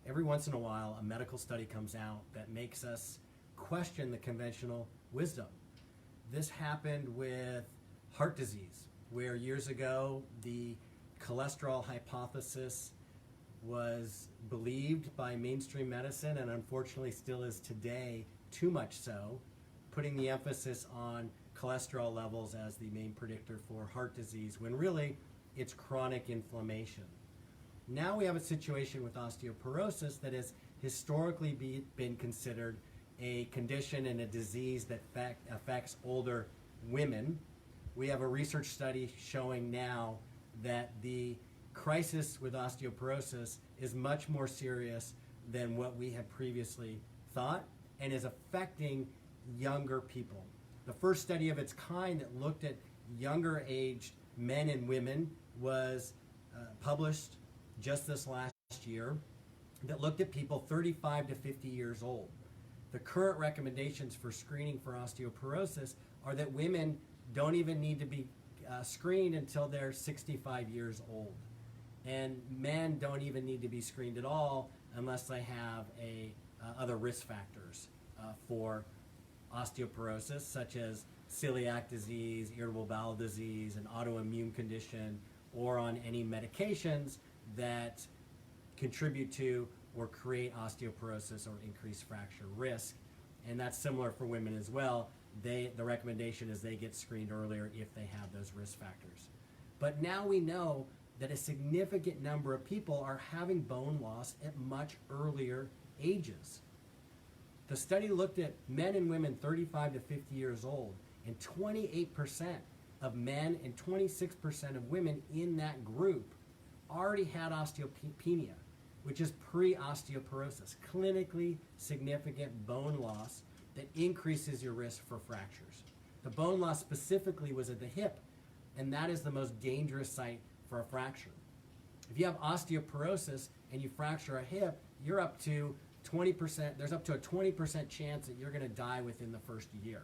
every once in a while, a medical study comes out that makes us question the conventional wisdom. This happened with heart disease, where years ago the cholesterol hypothesis was believed by mainstream medicine, and unfortunately still is today, too much so, putting the emphasis on cholesterol levels as the main predictor for heart disease, when really it's chronic inflammation. Now we have a situation with osteoporosis that has historically been considered a condition and a disease that affects older women. We have a research study showing now that the crisis with osteoporosis is much more serious than what we had previously thought, and is affecting younger people. The first study of its kind that looked at younger aged men and women was published just this last year, that looked at people 35 to 50 years old. The current recommendations for screening for osteoporosis are that women don't even need to be screened until they're 65 years old. And men don't even need to be screened at all unless they have other risk factors for osteoporosis, such as celiac disease, irritable bowel disease, an autoimmune condition, or on any medications that contribute to or create osteoporosis or increased fracture risk. And that's similar for women as well. The recommendation is they get screened earlier if they have those risk factors. But now we know that a significant number of people are having bone loss at much earlier ages. The study looked at men and women 35 to 50 years old, and 28% of men and 26% of women in that group already had osteopenia, which is pre-osteoporosis, clinically significant bone loss that increases your risk for fractures. The bone loss specifically was at the hip, and that is the most dangerous site for a fracture. If you have osteoporosis and you fracture a hip, you're up to 20%, there's up to a 20% chance that you're going to die within the first year.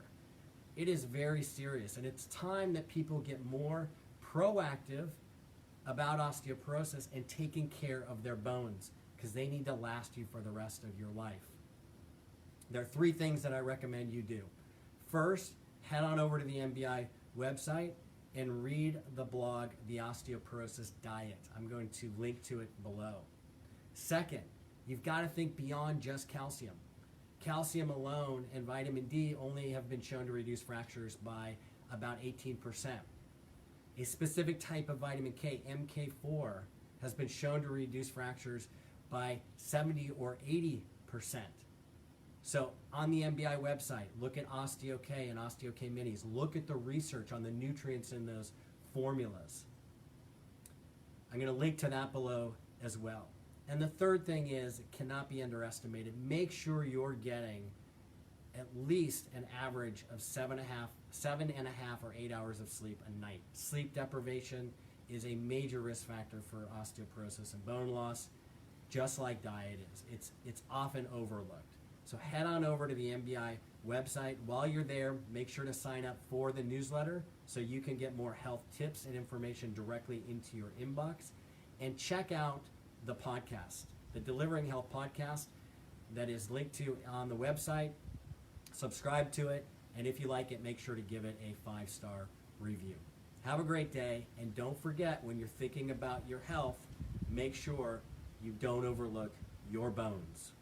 It is very serious, and it's time that people get more proactive about osteoporosis and taking care of their bones, because they need to last you for the rest of your life. There are 3 things that I recommend you do. First, head on over to the MBI website and read the blog, The Osteoporosis Diet. I'm going to link to it below. Second, you've got to think beyond just calcium. Calcium alone and vitamin D only have been shown to reduce fractures by about 18%. A specific type of vitamin K, MK4, has been shown to reduce fractures by 70 or 80%. So on the MBI website, look at OsteoK and OsteoK Minis. Look at the research on the nutrients in those formulas. I'm going to link to that below as well. And the third thing is, it cannot be underestimated. Make sure you're getting at least an average of 7.5 or 8 hours of sleep a night. Sleep deprivation is a major risk factor for osteoporosis and bone loss, just like diet is. It's often overlooked. So head on over to the MBI website. While you're there, make sure to sign up for the newsletter so you can get more health tips and information directly into your inbox. And check out the podcast, the Delivering Health podcast, that is linked to on the website. Subscribe to it, and if you like it, make sure to give it a 5-star review. Have a great day, and don't forget, when you're thinking about your health, make sure you don't overlook your bones.